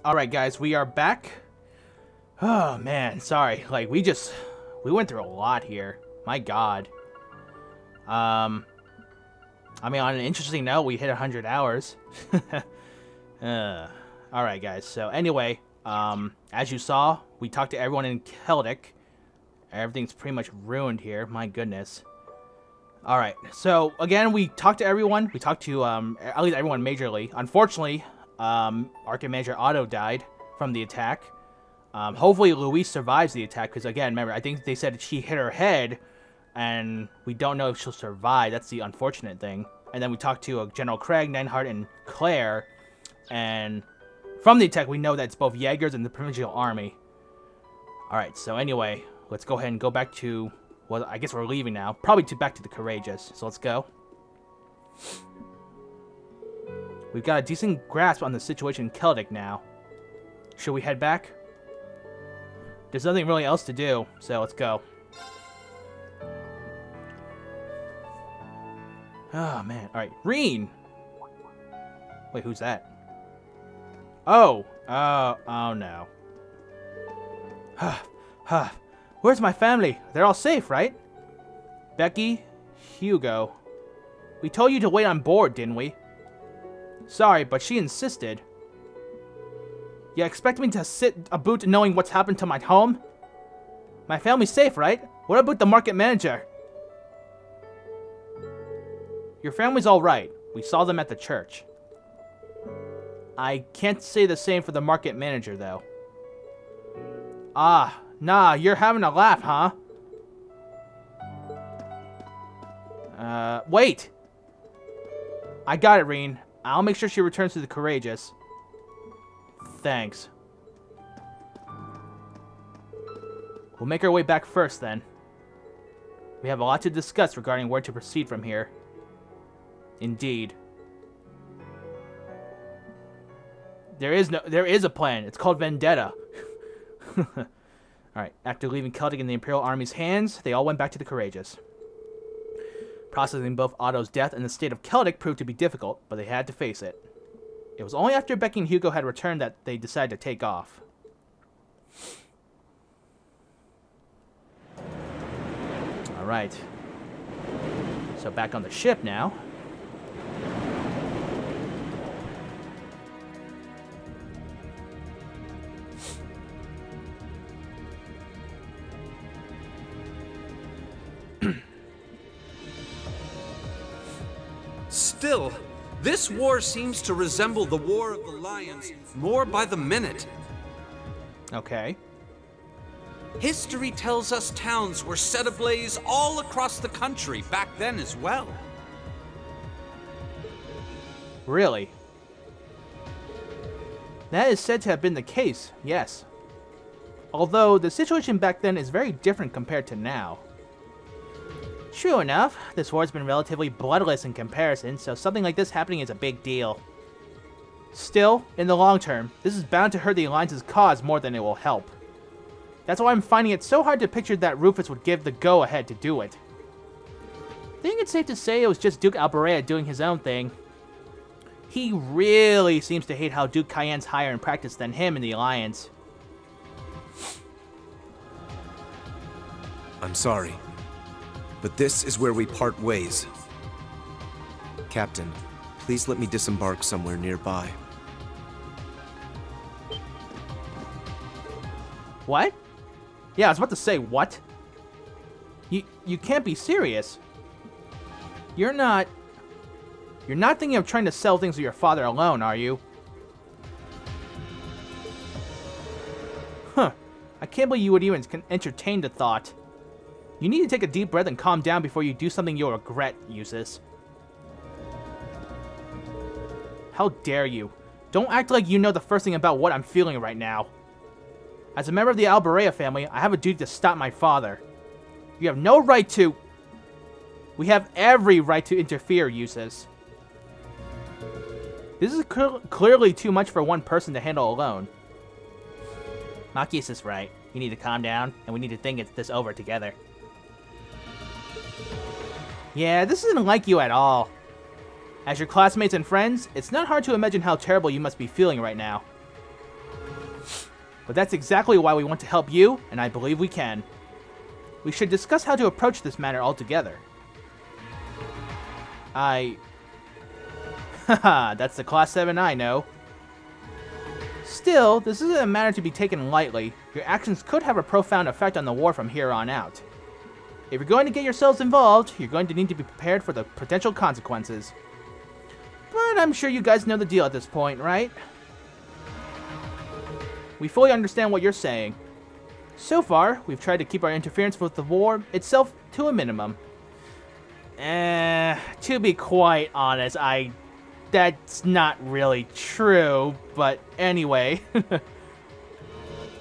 Alright guys, we are back. Oh man, sorry. Like, we went through a lot here. My god. I mean, on an interesting note, we hit 100 hours. Alright guys, so anyway, as you saw, we talked to everyone in Celdic. Everything's pretty much ruined here, my goodness. Alright, so again, we talked to everyone. We talked to, at least everyone majorly. Unfortunately, Arkham Manager Otto died from the attack. Hopefully Louise survives the attack, because again, remember, I think they said she hit her head, and we don't know if she'll survive. That's the unfortunate thing. And then we talked to General Craig, Neinhardt, and Claire, and from the attack, we know that it's both Jaegers and the Provincial Army. Alright, so anyway, let's go ahead and go back to... Well, I guess we're leaving now. Probably back to the Courageous. So let's go. We've got a decent grasp on the situation in Celdic now. Should we head back? There's nothing really else to do, so let's go. Oh, man. Alright, Reen! Wait, who's that? Oh! Oh no. Where's my family? They're all safe, right? Becky, Hugo. We told you to wait on board, didn't we? Sorry, but she insisted. You expect me to sit about knowing what's happened to my home? My family's safe, right? What about the market manager? Your family's alright. We saw them at the church. I can't say the same for the market manager, though. Ah, nah, you're having a laugh, huh? Wait! I got it, Reen. I'll make sure she returns to the Courageous. Thanks. We'll make our way back first, then. We have a lot to discuss regarding where to proceed from here. Indeed. There is a plan. It's called Vendetta. Alright, after leaving Celdic in the Imperial Army's hands, they all went back to the Courageous. Processing both Otto's death and the state of Celdic proved to be difficult, but they had to face it. It was only after Becky and Hugo had returned that they decided to take off. Alright. So back on the ship now. Still, this war seems to resemble the War of the Lions more by the minute. Okay. History tells us towns were set ablaze all across the country back then as well. Really? That is said to have been the case, yes. Although, the situation back then is very different compared to now. True enough, this war's been relatively bloodless in comparison, so something like this happening is a big deal. Still, in the long term, this is bound to hurt the Alliance's cause more than it will help. That's why I'm finding it so hard to picture that Rufus would give the go-ahead to do it. I think it's safe to say it was just Duke Albarea doing his own thing. He really seems to hate how Duke Cayenne's higher in practice than him in the Alliance. I'm sorry, but this is where we part ways. Captain, please let me disembark somewhere nearby. What? Yeah, I was about to say, what? You can't be serious. You're not thinking of trying to sell things to your father alone, are you? Huh. I can't believe you would even entertain the thought. You need to take a deep breath and calm down before you do something you'll regret, Eustace. How dare you? Don't act like you know the first thing about what I'm feeling right now. As a member of the Albarea family, I have a duty to stop my father. You have no right to... We have every right to interfere, Eustace. This is clearly too much for one person to handle alone. Machias is right. You need to calm down, and we need to think this over together. Yeah, this isn't like you at all. As your classmates and friends, it's not hard to imagine how terrible you must be feeling right now. But that's exactly why we want to help you, and I believe we can. We should discuss how to approach this matter altogether. Haha, that's the Class 7 I know. Still, this isn't a matter to be taken lightly. Your actions could have a profound effect on the war from here on out. If you're going to get yourselves involved, you're going to need to be prepared for the potential consequences. But I'm sure you guys know the deal at this point, right? We fully understand what you're saying. So far, we've tried to keep our interference with the war itself to a minimum. To be quite honest, that's not really true, but anyway.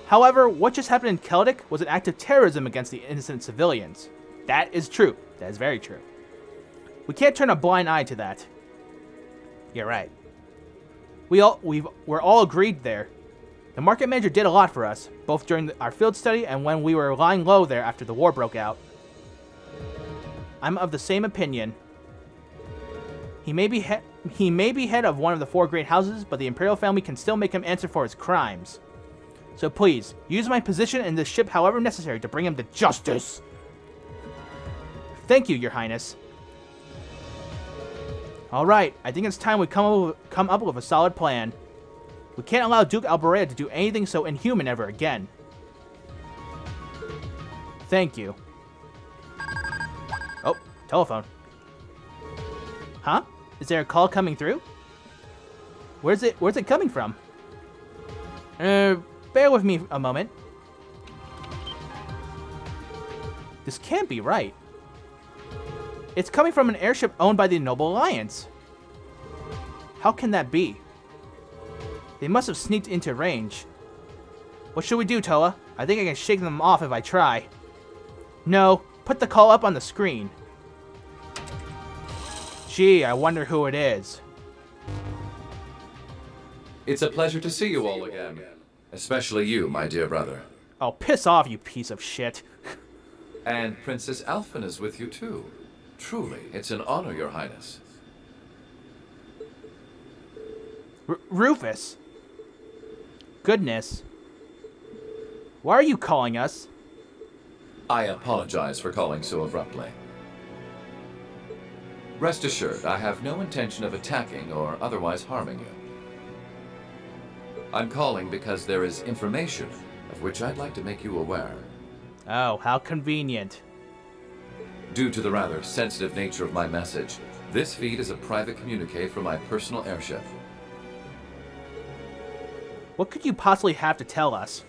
However, what just happened in Celdic was an act of terrorism against the innocent civilians. That is true. That is very true. We can't turn a blind eye to that. You're right. We're all agreed there. The market manager did a lot for us, both during our field study and when we were lying low there after the war broke out. I'm of the same opinion. He may be head of one of the 4 great houses, but the Imperial family can still make him answer for his crimes. So please, use my position in this ship however necessary to bring him to justice. Thank you, Your Highness. Alright, I think it's time we come up with a solid plan. We can't allow Duke Albarea to do anything so inhuman ever again. Thank you. Oh, telephone. Huh? Is there a call coming through? Where's it coming from? Bear with me a moment. This can't be right. It's coming from an airship owned by the Noble Alliance. How can that be? They must have sneaked into range. What should we do, Toa? I think I can shake them off if I try. No, put the call up on the screen. Gee, I wonder who it is. It's a pleasure to see you all again. Especially you, my dear brother. Oh, piss off, you piece of shit. And Princess Alphen is with you too. Truly, it's an honor, Your Highness. Rufus. Goodness. Why are you calling us? I apologize for calling so abruptly. Rest assured, I have no intention of attacking or otherwise harming you. I'm calling because there is information of which I'd like to make you aware. Oh, how convenient. Due to the rather sensitive nature of my message, this feed is a private communique from my personal airship. What could you possibly have to tell us?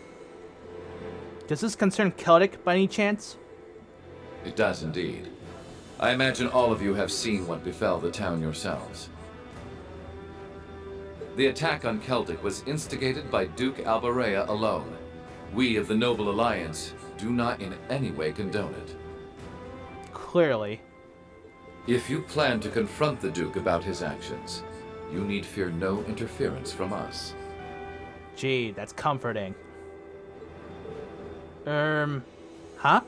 Does this concern Celdic by any chance? It does indeed. I imagine all of you have seen what befell the town yourselves. The attack on Celdic was instigated by Duke Albarea alone. We of the Noble Alliance do not in any way condone it. Clearly. If you plan to confront the Duke about his actions, you need fear no interference from us. Gee, that's comforting. Huh?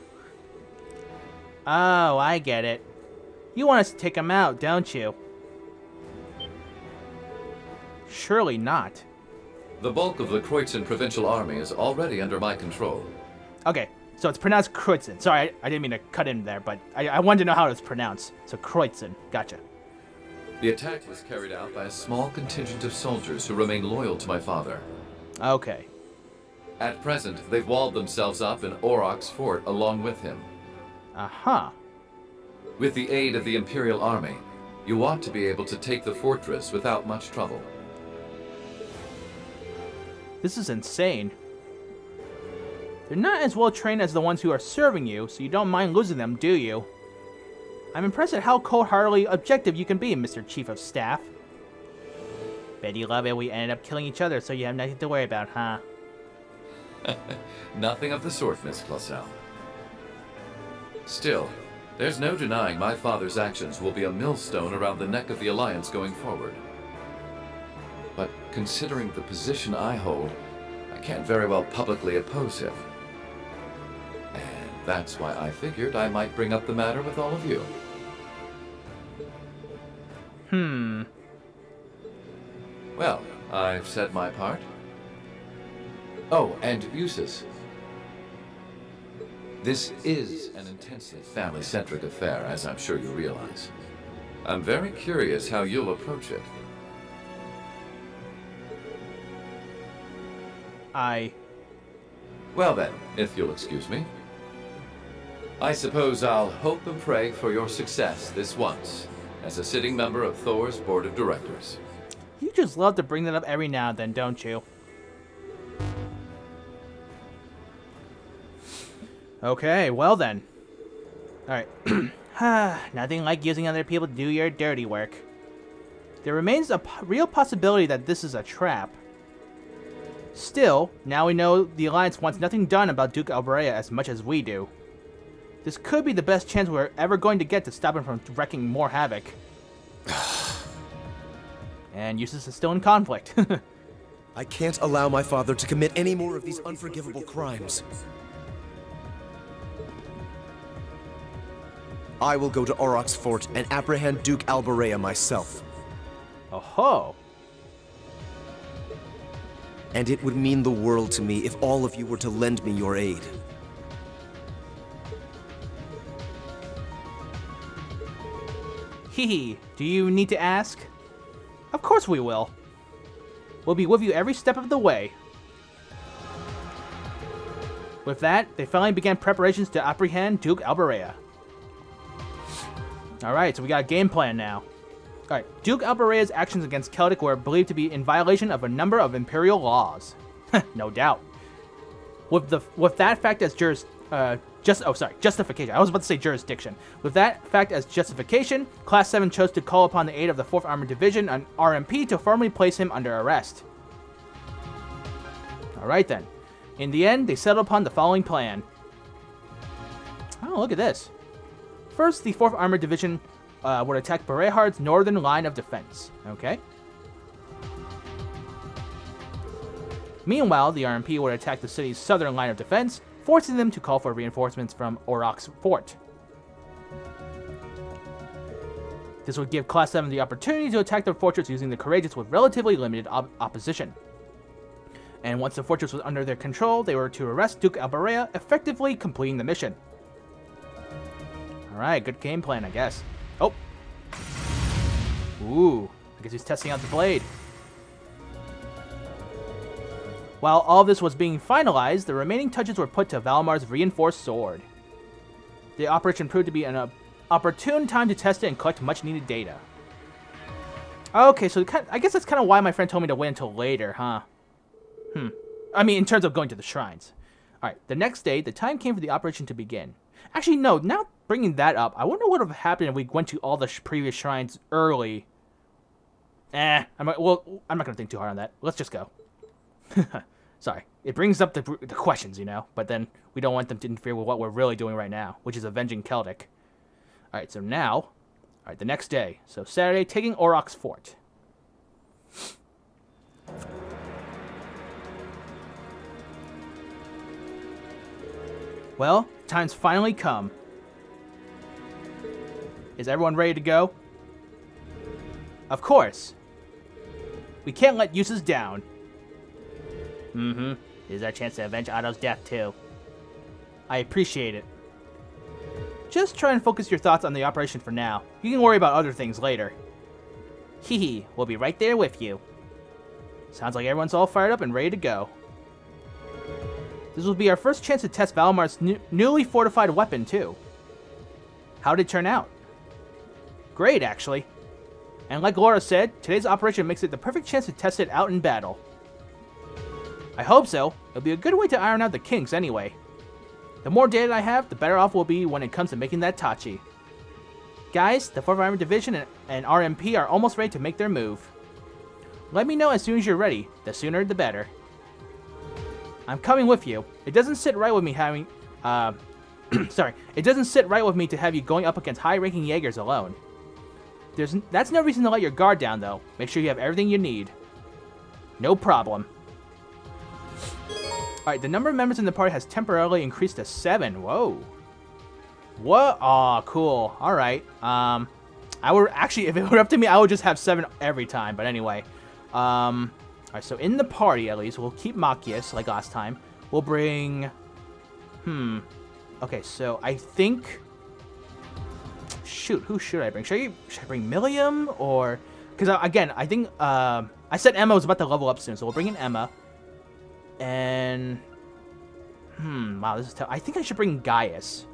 Oh, I get it. You want us to take him out, don't you? Surely not. The bulk of the Kreutzen Provincial Army is already under my control. Okay, so it's pronounced Kreutzen. Sorry, I didn't mean to cut in there, but I wanted to know how it's pronounced. So Kreutzen. Gotcha. The attack was carried out by a small contingent of soldiers who remain loyal to my father. Okay. At present, they've walled themselves up in Aurochs Fort along with him. Uh-huh. With the aid of the Imperial Army, you ought to be able to take the fortress without much trouble. This is insane. They're not as well trained as the ones who are serving you, so you don't mind losing them, do you? I'm impressed at how cold-heartedly objective you can be, Mr. Chief of Staff. Bet you love it we ended up killing each other, so you have nothing to worry about, huh? Nothing of the sort, Miss Clausel. Still, there's no denying my father's actions will be a millstone around the neck of the Alliance going forward. But considering the position I hold, I can't very well publicly oppose him. And that's why I figured I might bring up the matter with all of you. Well, I've said my part. Oh, and Rufus. This is an intensely family-centric affair, as I'm sure you realize. I'm very curious how you'll approach it. Well then, if you'll excuse me. I suppose I'll hope and pray for your success this once, as a sitting member of Thor's board of directors. You just love to bring that up every now and then, don't you? Okay, well then. Alright. Nothing like using other people to do your dirty work. There remains a real possibility that this is a trap. Still, now we know the Alliance wants nothing done about Duke Albarea as much as we do. This could be the best chance we're ever going to get to stop him from wreaking more havoc. And Eustace is still in conflict. I can't allow my father to commit any more of these unforgivable crimes. I will go to Aurochs Fort and apprehend Duke Albarea myself. Oh-ho. And it would mean the world to me if all of you were to lend me your aid. Hehe, do you need to ask? Of course we will. We'll be with you every step of the way. With that, they finally began preparations to apprehend Duke Albarea. Alright, so we got a game plan now. Alright, Duke Albarea's actions against Celdic were believed to be in violation of a number of Imperial laws. No doubt. With that fact as justification. I was about to say jurisdiction. With that fact as justification, Class 7 chose to call upon the aid of the 4th Armored Division and RMP to formally place him under arrest. Alright then. In the end, they settled upon the following plan. Oh, look at this. First, the 4th Armored Division would attack Berehard's northern line of defense. Okay. Meanwhile, the RMP would attack the city's southern line of defense, forcing them to call for reinforcements from Aurochs Fort. This would give Class 7 the opportunity to attack the fortress using the Courageous with relatively limited opposition. And once the fortress was under their control, they were to arrest Duke Albarea, effectively completing the mission. Alright, good game plan, I guess. Oh! Ooh, I guess he's testing out the blade. While all this was being finalized, the remaining touches were put to Valmar's reinforced sword. The operation proved to be an opportune time to test it and collect much-needed data. Okay, so I guess that's kind of why my friend told me to wait until later, huh? I mean, in terms of going to the shrines. Alright, the next day, the time came for the operation to begin. Actually, no, now bringing that up, I wonder what would have happened if we went to all the previous shrines early. I'm not going to think too hard on that. Let's just go. Sorry. It brings up the questions, you know, but then we don't want them to interfere with what we're really doing right now, which is avenging Celdic. Alright, so now, the next day. So Saturday, taking Aurochs Fort. Well, time's finally come. Is everyone ready to go? Of course. We can't let Eustace down. This is our chance to avenge Otto's death, too. I appreciate it. Just try and focus your thoughts on the operation for now. You can worry about other things later. Hehe, we'll be right there with you. Sounds like everyone's all fired up and ready to go. This will be our first chance to test Valmar's newly fortified weapon, too. How did it turn out? Great, actually. And like Laura said, today's operation makes it the perfect chance to test it out in battle. I hope so. It'll be a good way to iron out the kinks anyway. The more data I have, the better off we'll be when it comes to making that Tachi. Guys, the 4th Armored Division and RMP are almost ready to make their move. Let me know as soon as you're ready. The sooner the better. I'm coming with you. It doesn't sit right with me having... sorry. It doesn't sit right with me to have you going up against high-ranking Jaegers alone. That's no reason to let your guard down, though. Make sure you have everything you need. No problem. Alright, the number of members in the party has temporarily increased to 7. Whoa. What? Aw, cool. Alright. I would actually, if it were up to me, I would just have 7 every time. But anyway. Alright, so in the party, at least, we'll keep Machias, like last time. We'll bring... Okay, so I think... Shoot, who should I bring? Should I bring Milliam, or... Because, again, I think... I said Emma was about to level up soon, so we'll bring in Emma. And... wow, this is tough. I think I should bring Gaius.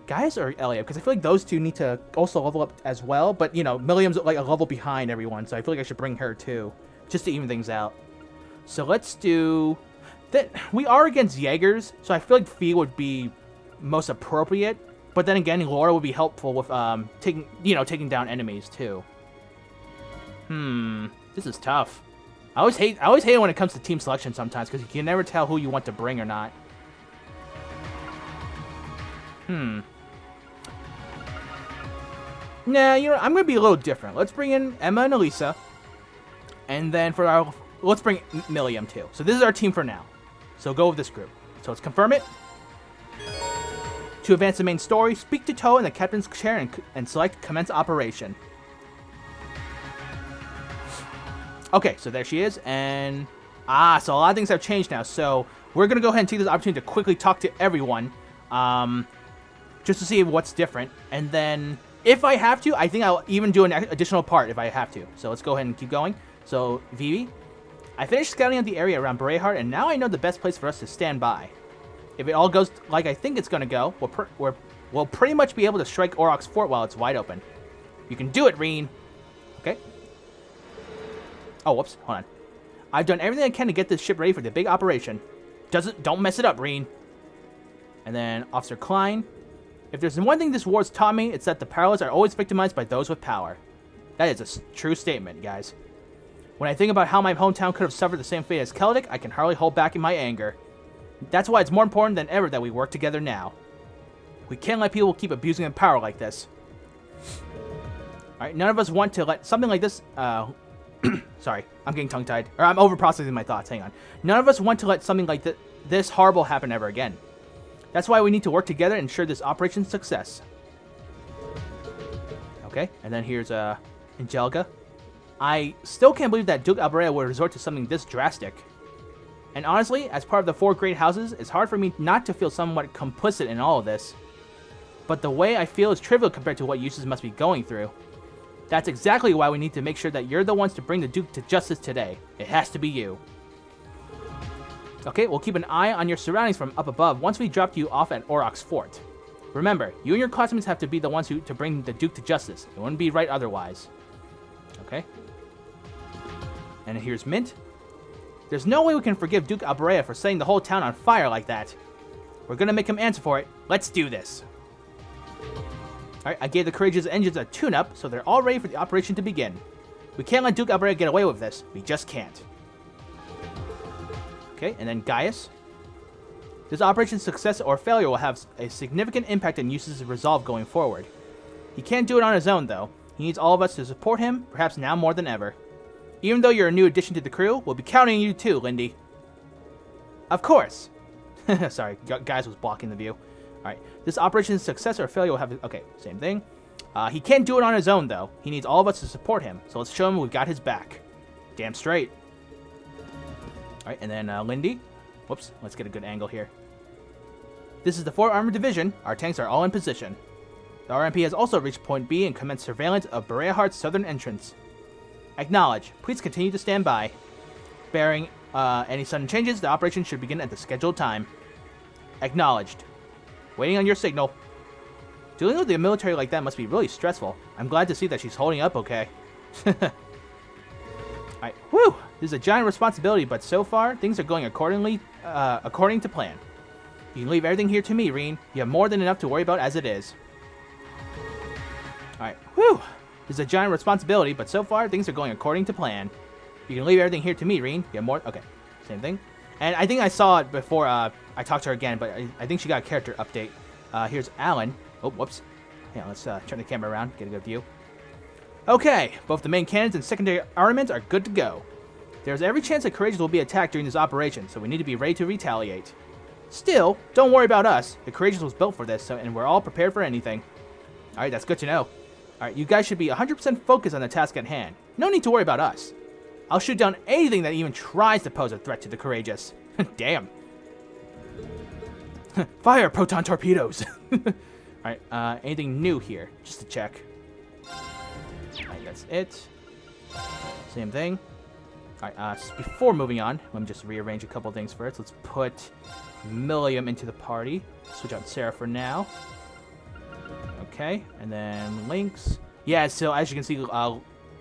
Gaius or Elliot? Because I feel like those two need to also level up as well. But, you know, Milliam's like a level behind everyone, so I feel like I should bring her too. Just to even things out. So let's do... that. We are against Jaegers, so I feel like Fee would be most appropriate. But then again, Laura would be helpful with taking down enemies too. This is tough. I always hate it when it comes to team selection sometimes, because you can never tell who you want to bring or not. Nah, you know, I'm gonna be a little different. Let's bring in Emma and Elisa, and then for our let's bring Milliam too. So this is our team for now. So go with this group. So let's confirm it. To advance the main story, speak to Toe in the captain's chair and select commence operation. Okay, so there she is, and... so a lot of things have changed now, so we're going to go ahead and take this opportunity to quickly talk to everyone, just to see what's different, and then, if I have to, I think I'll even do an additional part if I have to. So let's go ahead and keep going. So, Vivi, I finished scouting out the area around Breahart, and now I know the best place for us to stand by. If it all goes like I think it's going to go, we'll pretty much be able to strike Aurochs Fort while it's wide open. You can do it, Reen. Okay. Oh, whoops. Hold on. I've done everything I can to get this ship ready for the big operation. Don't mess it up, Reen. And then Officer Klein. If there's one thing this war's taught me, it's that the powerless are always victimized by those with power. That is a true statement, guys. When I think about how my hometown could have suffered the same fate as Celdic, I can hardly hold back in my anger. That's why it's more important than ever that we work together now. We can't let people keep abusing their power like this. Alright, none of us want to let something like this... sorry, I'm getting tongue-tied. Or I'm over-processing my thoughts, hang on. None of us want to let something like this horrible happen ever again. That's why we need to work together and ensure this operation's success. Okay, and then here's Angelica. I still can't believe that Duke Albarea would resort to something this drastic. And honestly, as part of the 4 great houses, it's hard for me not to feel somewhat complicit in all of this. But the way I feel is trivial compared to what Eustace must be going through. That's exactly why we need to make sure that you're the ones to bring the Duke to justice today. It has to be you. Okay, we'll keep an eye on your surroundings from up above once we drop you off at Aurochs Fort. Remember, you and your classmates have to be the ones to bring the Duke to justice. It wouldn't be right otherwise. Okay. And here's Mint. There's no way we can forgive Duke Albarea for setting the whole town on fire like that. We're gonna make him answer for it. Let's do this. Alright, I gave the Courageous engines a tune-up, so they're all ready for the operation to begin. We can't let Duke Albarea get away with this. We just can't. Okay, and then Gaius. This operation's success or failure will have a significant impact on Eustace's resolve going forward. He can't do it on his own, though. He needs all of us to support him, perhaps now more than ever. Even though you're a new addition to the crew, we'll be counting on you too, Lindy. Of course. Sorry, Gaius was blocking the view. Alright, this operation's success or failure will have... Okay, same thing. He can't do it on his own, though. He needs all of us to support him, so let's show him we've got his back. Damn straight. Alright, and then Lindy. Whoops, let's get a good angle here. This is the 4th Armored Division. Our tanks are all in position. The RMP has also reached Point B and commenced surveillance of Breahart's southern entrance. Acknowledge. Please continue to stand by. Bearing any sudden changes, the operation should begin at the scheduled time. Acknowledged. Waiting on your signal. Dealing with the military like that must be really stressful. I'm glad to see that she's holding up okay. Alright, whew! This is a giant responsibility, but so far, things are going according to plan. You can leave everything here to me, Reen. You have more than enough to worry about as it is. Alright, whew! This is a giant responsibility, but so far, things are going according to plan. You can leave everything here to me, Reen. You have more... Okay, same thing. And I think I saw it before I talked to her again, but I think she got a character update. Here's Alan. Oh, whoops. Yeah, let's turn the camera around, get a good view. Okay, both the main cannons and secondary armaments are good to go. There's every chance that Courageous will be attacked during this operation, so we need to be ready to retaliate. Still, don't worry about us. The Courageous was built for this, and we're all prepared for anything. Alright, that's good to know. Alright, you guys should be 100% focused on the task at hand. No need to worry about us. I'll shoot down anything that even tries to pose a threat to the courageous. Damn. Fire proton torpedoes. Alright, anything new here? Just to check. Alright, that's it. Same thing. Alright, before moving on, let me just rearrange a couple things first. Let's put Milliam into the party. Switch out Sarah for now. Okay, and then Lynx. Yeah, so as you can see,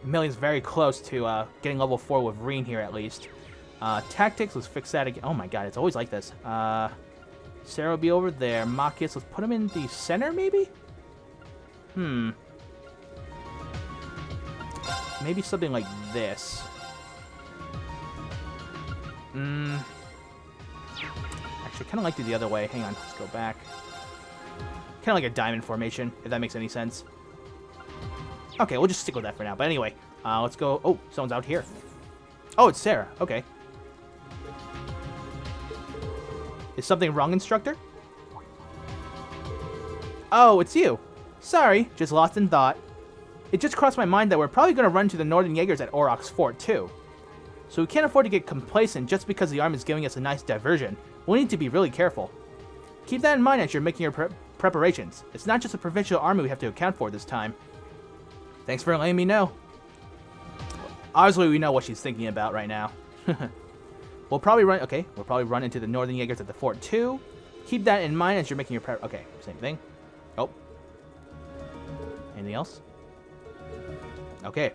Milliam's very close to getting level 4 with Reen here at least. Tactics, let's fix that again. Oh my god, it's always like this. Sarah will be over there. Machias, let's put him in the center, maybe? Maybe something like this. Actually, kind of like it the other way. Hang on, let's go back. Kind of like a diamond formation, if that makes any sense. Okay, we'll just stick with that for now. But anyway, let's go. Oh, someone's out here. Oh, it's Sarah. Okay. Is something wrong, instructor? Oh, it's you. Sorry, just lost in thought. It just crossed my mind that we're probably going to run to the Northern Jaegers at Aurochs Fort, too. So we can't afford to get complacent just because the army is giving us a nice diversion. We'll need to be really careful. Keep that in mind as you're making your preparations. It's not just a provincial army we have to account for this time. Thanks for letting me know. Obviously, we know what she's thinking about right now. We'll probably run... Okay, we'll probably run into the Northern Jaegers at the fort, too. Keep that in mind as you're making your prep... Okay, same thing. Oh. Anything else? Okay.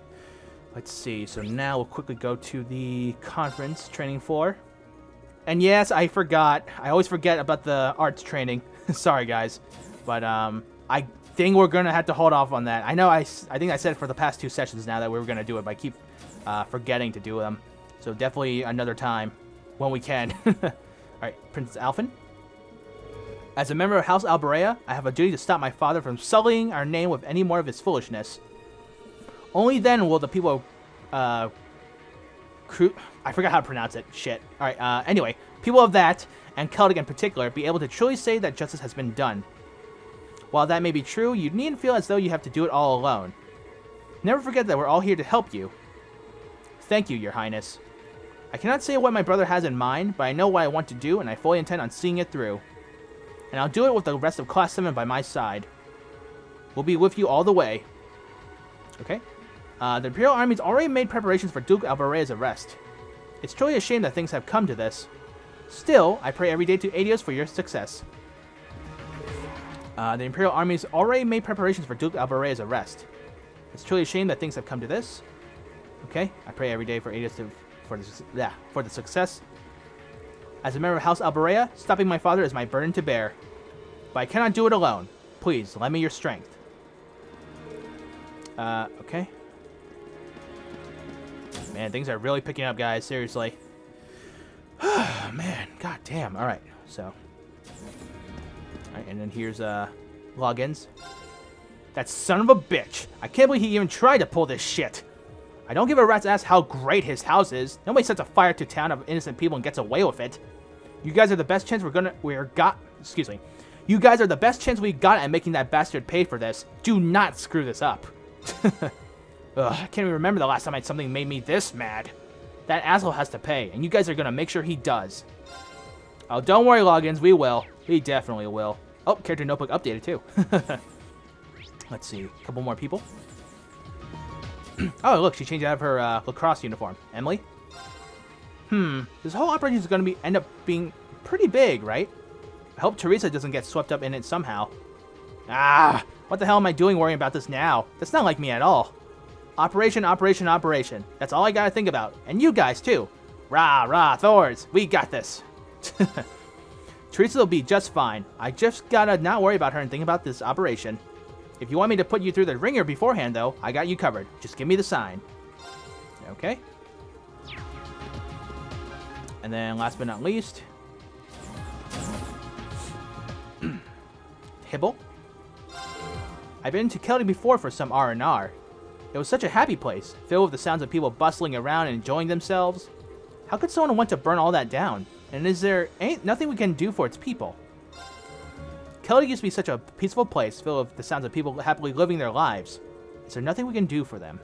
Let's see. So now we'll quickly go to the conference training floor. And yes, I forgot. I always forget about the arts training. Sorry, guys. But I think we're going to have to hold off on that. I know I think I said for the past 2 sessions now that we were going to do it, but I keep forgetting to do them. So definitely another time when we can. Alright, Princess Alphen. As a member of House Albarea, I have a duty to stop my father from sullying our name with any more of his foolishness. Only then will the people I forgot how to pronounce it. Shit. Alright, anyway, people of that, and Celdic in particular, be able to truly say that justice has been done. While that may be true, you needn't feel as though you have to do it all alone. Never forget that we're all here to help you. Thank you, Your Highness. I cannot say what my brother has in mind, but I know what I want to do, and I fully intend on seeing it through. And I'll do it with the rest of Class 7 by my side. We'll be with you all the way. Okay. The Imperial Army's already made preparations for Duke Albarea's arrest. It's truly a shame that things have come to this. Still, I pray every day to Adios for your success. The Imperial Army's already made preparations for Duke Albarea's arrest. It's truly a shame that things have come to this. Okay, I pray every day for Adios for the success. As a member of House Albarea, stopping my father is my burden to bear. But I cannot do it alone. Please, lend me your strength. Okay. Man, things are really picking up, guys. Seriously. Man, god damn. Alright, so. Alright, and then here's, logins. That son of a bitch. I can't believe he even tried to pull this shit. I don't give a rat's ass how great his house is. Nobody sets a fire to a town of innocent people and gets away with it. You guys are the best chance You guys are the best chance we got at making that bastard pay for this. Do not screw this up. Ugh, I can't even remember the last time something made me this mad. That asshole has to pay, and you guys are gonna make sure he does. Oh, don't worry, logins. We will. We definitely will. Oh, character notebook updated too. Let's see, a couple more people. Oh, look, she changed out of her lacrosse uniform. Emily? This whole operation is going to end up being pretty big, right? I hope Teresa doesn't get swept up in it somehow. Ah, what the hell am I doing worrying about this now? That's not like me at all. Operation, operation, operation. That's all I gotta think about. And you guys, too. Rah, rah, Thors. We got this. Teresa will be just fine. I just gotta not worry about her and think about this operation. If you want me to put you through the ringer beforehand, though, I got you covered. Just give me the sign. Okay. And then, last but not least, Hibble. I've been to Celdic before for some R&R. It was such a happy place, filled with the sounds of people bustling around and enjoying themselves. How could someone want to burn all that down? And ain't nothing we can do for its people? Celdic used to be such a peaceful place, filled with the sounds of people happily living their lives. Is there nothing we can do for them?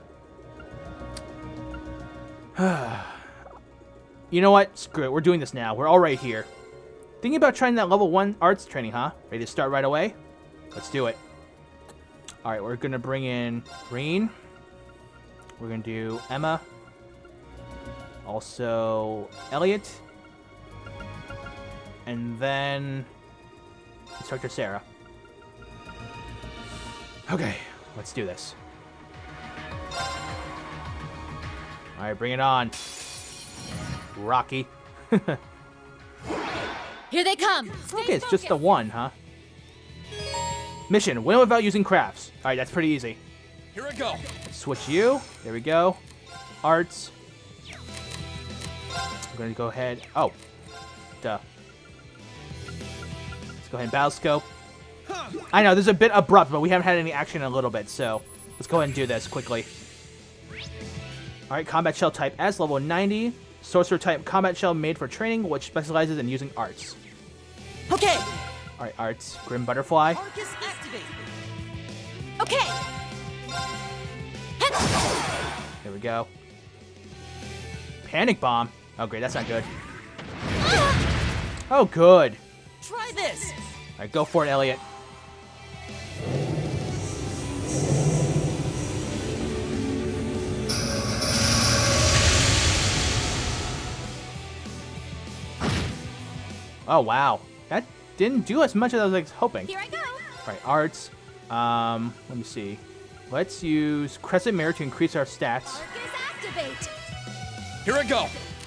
You know what? Screw it. We're doing this now. We're all right here. Thinking about trying that level 1 arts training, huh? Ready to start right away? Let's do it. Alright, we're going to bring in Green. We're going to do Emma. Also, Elliot. And then Instructor Sarah. Okay, let's do this. Alright, bring it on. Rocky. Here they come. Okay, it's just the one, huh? Mission, win without using crafts. Alright, that's pretty easy. Here I go. Switch you. There we go. Arts. I'm going to go ahead. Oh. Duh. Let's go ahead and battle scope. I know, this is a bit abrupt, but we haven't had any action in a little bit, so let's go ahead and do this quickly. Alright, combat shell type S, level 90. Sorcerer type combat shell made for training, which specializes in using arts. Okay. Alright, arts. Grim Butterfly. Arcus activate. Okay. There we go. Panic Bomb. Oh, great. That's not good. Oh, good. Try this. Alright, go for it, Elliot. Oh, wow. That didn't do as much as I was hoping. Here I go. Alright, arts. Let me see. Let's use Crescent Mirror to increase our stats. Arcus activate. Here I go.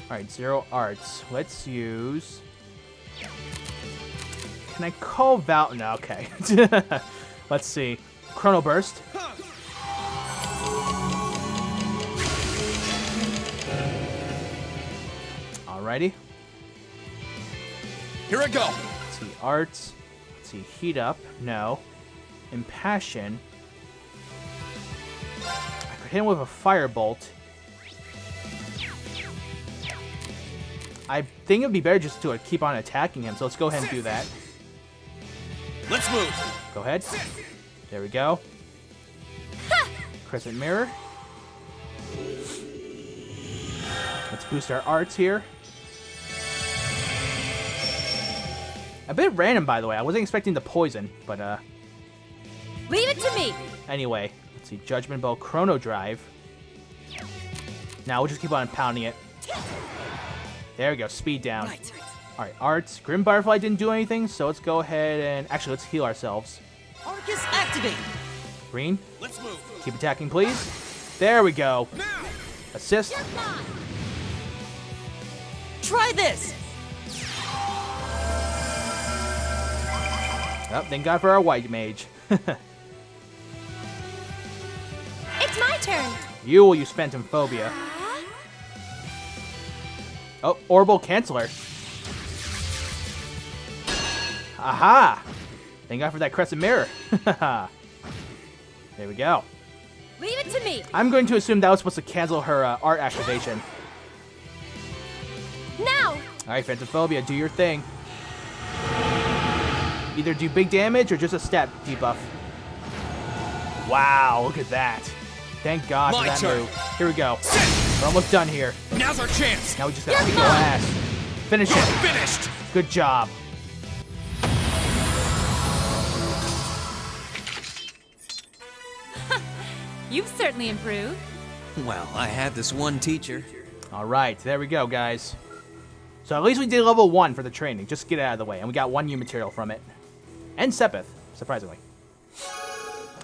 Alright, 0 arts. Let's use... Can I call Val... No, okay. Let's see. Chrono Burst. Alrighty. Here I go. Let's see. Arts. Let's see. Heat Up. No. Impassion. I could hit him with a Firebolt. I think it would be better just to keep on attacking him, so let's go ahead and do that. Let's move. Go ahead. There we go. Crescent Mirror. Let's boost our arts here. A bit random, by the way. I wasn't expecting the poison, but Leave it to me. anyway. Let's see. Judgment Bow, Chrono Drive. Now we'll just keep on pounding it. There we go. Speed down. Right. Alright, arts. Grim Butterfly didn't do anything, so let's go ahead and... Actually, let's heal ourselves. Arcus activate. Green. Let's move. Keep attacking, please. There we go. Now. Assist. You're gone. Try this. Oh, thank God for our white mage. It's my turn. You will use Phantom Phobia. Oh, Orbital Canceller. Aha! Thank God for that Crescent Mirror. There we go. Leave it to me. I'm going to assume that was supposed to cancel her art activation. Now. Alright, Phantom Phobia, do your thing. Either do big damage or just a stat debuff. Wow, look at that. Thank God for My that turn. move. Here we go. We're almost done here. Now's our chance. Now we just gotta You're kick your gone. ass. Finish You're it. finished. Good job. You've certainly improved. Well, I had this one teacher. Alright, there we go, guys. So at least we did level 1 for the training. Just get it out of the way. And we got 1 new material from it. And Sepith, surprisingly.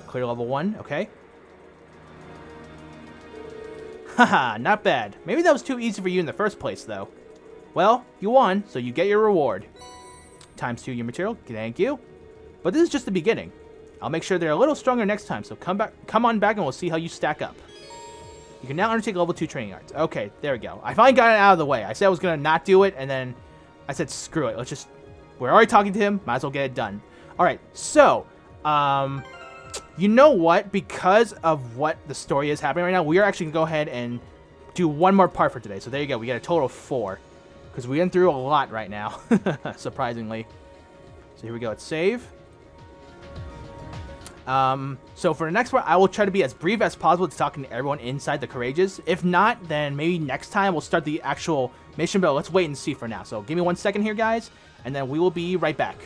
Clear level 1, okay. Haha, not bad. Maybe that was too easy for you in the first place, though. Well, you won, so you get your reward. Times 2 new material, thank you. But this is just the beginning. I'll make sure they're a little stronger next time, so come on back and we'll see how you stack up. You can now undertake level 2 training arts. Okay, there we go. I finally got it out of the way. I said I was going to not do it, and then I said, screw it. Let's just... We're already talking to him. Might as well get it done. Alright, so... you know what? Because of what the story is happening right now, we are actually going to go ahead and do one more part for today. So there you go. We got a total of 4. Because we went through a lot right now. Surprisingly. So here we go. Let's save. So for the next one, I will try to be as brief as possible to talking to everyone inside the Courageous. If not, then maybe next time we'll start the actual mission, but let's wait and see for now. So give me 1 second here, guys, and then we will be right back.